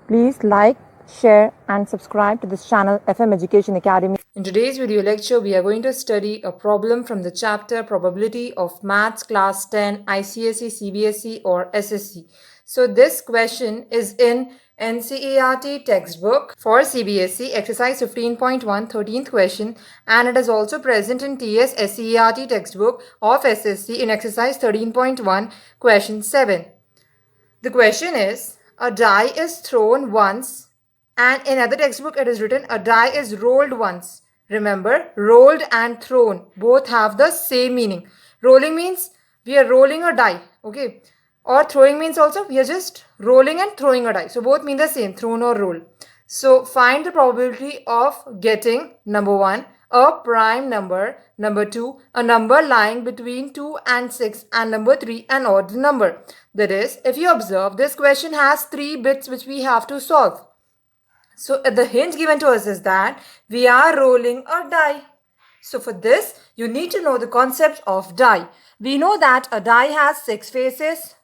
Please like, share and subscribe to this channel FM Education Academy. In today's video lecture, we are going to study a problem from the chapter Probability of Maths Class 10 ICSE, CBSE or SSC. So this question is in NCERT textbook for CBSE exercise 15.1 13th question, and it is also present in TS SCERT textbook of SSC in exercise 13.1 question 7. The question is, a die is thrown once, and in other textbook it is written a die is rolled once. Remember, rolled and thrown both have the same meaning. Rolling means we are rolling a die, okay? Or throwing means also we are just rolling and throwing a die. So both mean the same, thrown or roll. So find the probability of getting number 1, a prime number, number 2, a number lying between 2 and 6, and number 3, an odd number. That is, if you observe, this question has 3 bits which we have to solve. So the hint given to us is that we are rolling a die. So for this, you need to know the concept of die. We know that a die has 6 faces,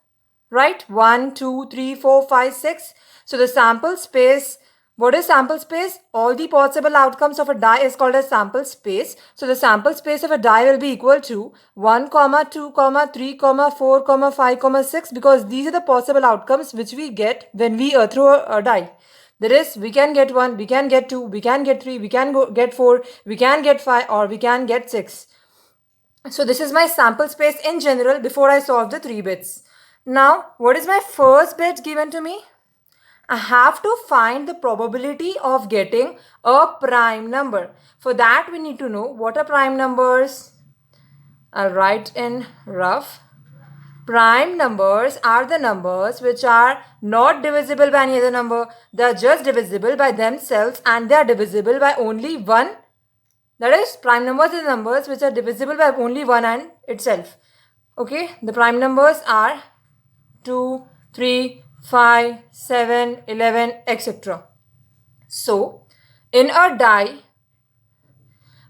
right? 1, 2, 3, 4, 5, 6. So the sample space, what is sample space? All the possible outcomes of a die is called as sample space. So the sample space of a die will be equal to 1, 2, 3, 4, 5, 6, because these are the possible outcomes which we get when we throw a die. That is, we can get 1, we can get 2, we can get 3, we can get 4, we can get 5, or we can get 6. So this is my sample space in general before I solve the 3 bits. Now, what is my first bit given to me? I have to find the probability of getting a prime number. For that, we need to know what are prime numbers. I'll write in rough. Prime numbers are the numbers which are not divisible by any other number. They are just divisible by themselves, and they are divisible by only one. That is, prime numbers are the numbers which are divisible by only one and itself. Okay, the prime numbers are 2, 3, 5, 7, 11, etc. So, in a die,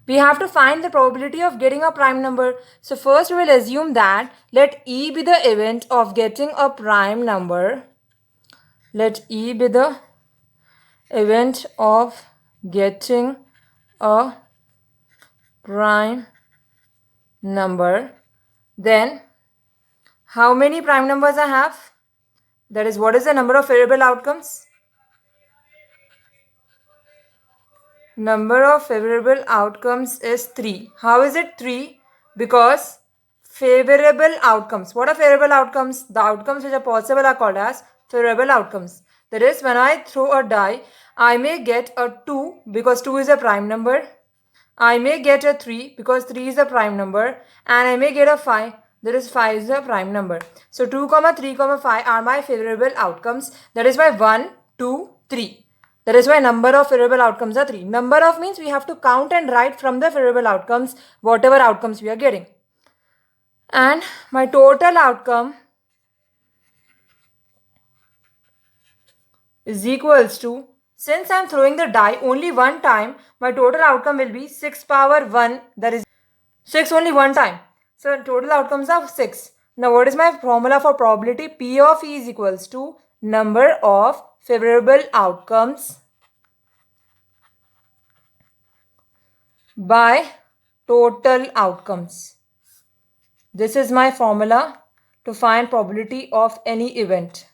we have to find the probability of getting a prime number. So first we will assume that let E be the event of getting a prime number. Let E be the event of getting a prime number. Then how many prime numbers I have? That is, what is the number of favorable outcomes? Number of favorable outcomes is 3. How is it 3? Because favorable outcomes. What are favorable outcomes? The outcomes which are possible are called as favorable outcomes. That is, when I throw a die, I may get a 2 because 2 is a prime number. I may get a 3 because 3 is a prime number. And I may get a 5. That is, 5 is a prime number. So 2, 3, 5 are my favorable outcomes. That is why 1, 2, 3. That is why number of favorable outcomes are 3. Number of means we have to count and write from the favorable outcomes whatever outcomes we are getting. And my total outcome is equals to, since I am throwing the die only one time, my total outcome will be 6 power 1. That is 6 only one time. So total outcomes are 6. Now what is my formula for probability? P of E is equals to number of favorable outcomes by total outcomes. This is my formula to find probability of any event.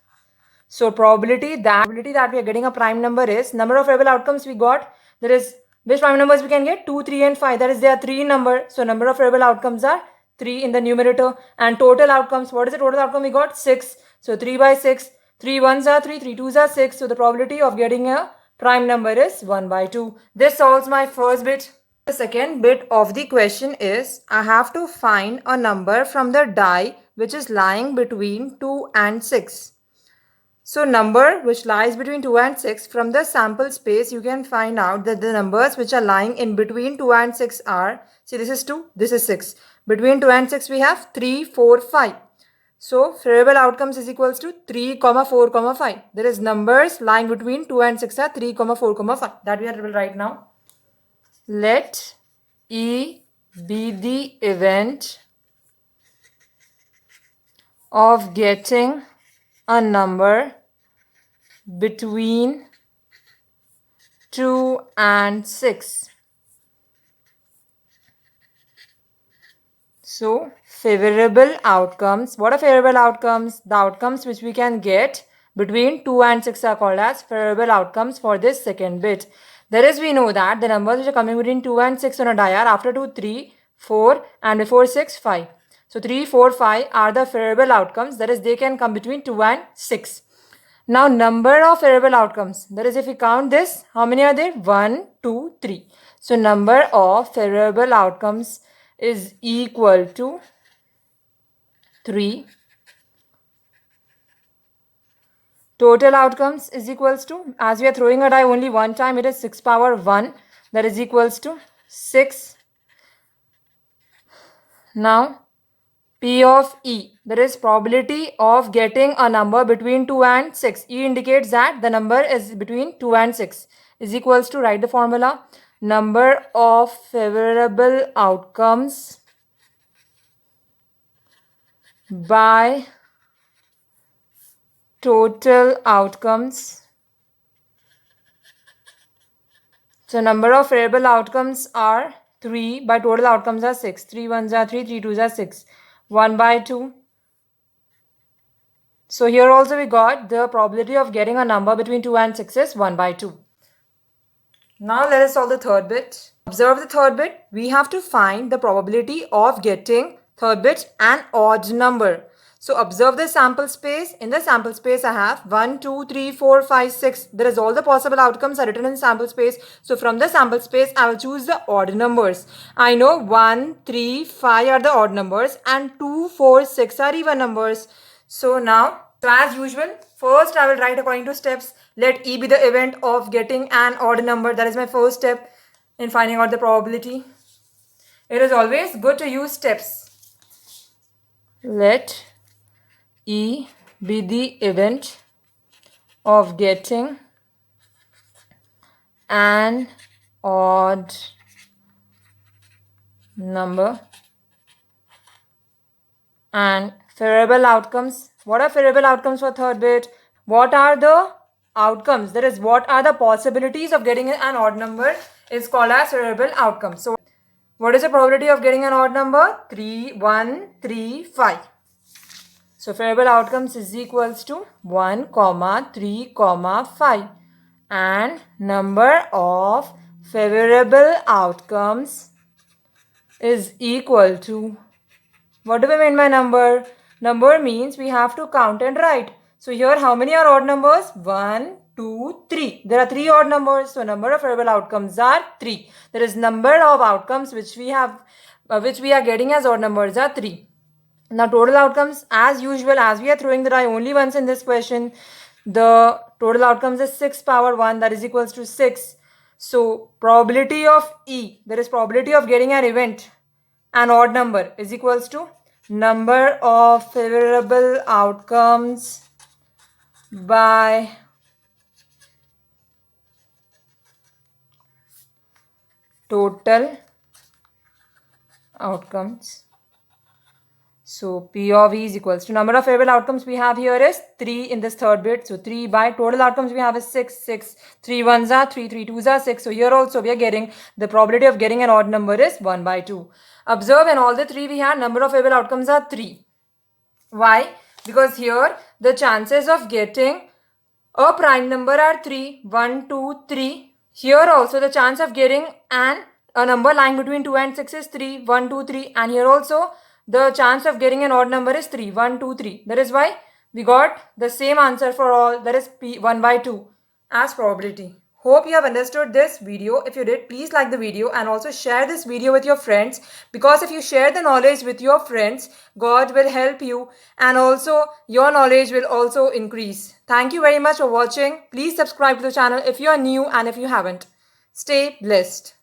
So probability that we are getting a prime number is number of favorable outcomes we got. There is which prime numbers we can get? 2, 3 and 5. That is, there are 3 in number. So number of favorable outcomes are 3 in the numerator. And total outcomes, what is the total outcome we got? 6. So 3 by 6. 3 ones are 3, 3 twos are 6. So the probability of getting a prime number is 1 by 2. This solves my first bit. The second bit of the question is, I have to find a number from the die which is lying between 2 and 6. So number which lies between 2 and 6, from the sample space you can find out that the numbers which are lying in between 2 and 6 are, see, this is 2, this is 6. Between 2 and 6 we have 3, 4, 5. So favorable outcomes is equals to 3, 4, 5. There is numbers lying between 2 and 6 are 3, 4, 5. That we will write now. Let E be the event of getting a number between 2 and 6. So, favorable outcomes. What are favorable outcomes? The outcomes which we can get between 2 and 6 are called as favorable outcomes for this second bit. That is, we know that the numbers which are coming between 2 and 6 on a die are after 2, 3, 4, and before 6, 5. So, 3, 4, 5 are the favorable outcomes. That is, they can come between 2 and 6. Now, number of favorable outcomes. That is, if we count this, how many are there? 1, 2, 3. So, number of favorable outcomes is equal to 3. Total outcomes is equals to, as we are throwing a die only one time, it is 6 power 1. That is equals to 6. Now, P of E, that is probability of getting a number between 2 and 6. E indicates that the number is between 2 and 6 is equals to, write the formula, number of favorable outcomes by total outcomes. So number of favorable outcomes are 3 by total outcomes are 6. 3 1s are 3, 3 2s are 6. 1 by 2. So here also we got the probability of getting a number between 2 and 6 is 1 by 2. Now let us solve the third bit. Observe the third bit. We have to find the probability of getting third bit an odd number. So observe the sample space. In the sample space I have 1, 2, 3, 4, 5, 6. There is all the possible outcomes are written in sample space. So from the sample space I will choose the odd numbers. I know 1, 3, 5 are the odd numbers and 2, 4, 6 are even numbers. So now, so as usual, first I will write according to steps. Let E be the event of getting an odd number. That is my first step in finding out the probability. It is always good to use steps. Let E be the event of getting an odd number. And favorable outcomes. What are favorable outcomes for third bit? What are the outcomes? That is, what are the possibilities of getting an odd number is called as favorable outcomes. So what is the probability of getting an odd number? 3, 1, 3, 5. So favorable outcomes is equals to 1, 3, 5. And number of favorable outcomes is equal to, what do we mean by number? Number means we have to count and write. So here how many are odd numbers? 1, 2, 3. There are 3 odd numbers. So number of favorable outcomes are 3. There is number of outcomes which we are getting as odd numbers are 3. Now total outcomes, as usual, as we are throwing the die only once in this question, the total outcomes is 6 power 1, that is equals to 6. So probability of E, that is probability of getting an event, an odd number, is equals to number of favorable outcomes by total outcomes. So P of E is equals to number of favorable outcomes we have here is 3 in this third bit. So 3 by total outcomes we have is 6, 6. 3 1s are 3, 3 2s are 6. So here also we are getting the probability of getting an odd number is 1 by 2. Observe in all the 3 we have number of favorable outcomes are 3. Why? Because here the chances of getting a prime number are 3, 1, 2, 3. Here also the chance of getting a number lying between 2 and 6 is 3, 1, 2, 3. And here also the chance of getting an odd number is 3, 1, 2, 3. That is why we got the same answer for all, that is P 1 by 2 as probability. Hope you have understood this video. If you did, please like the video and also share this video with your friends, because if you share the knowledge with your friends, God will help you and also your knowledge will also increase. Thank you very much for watching. Please subscribe to the channel if you are new and if you haven't. Stay blessed.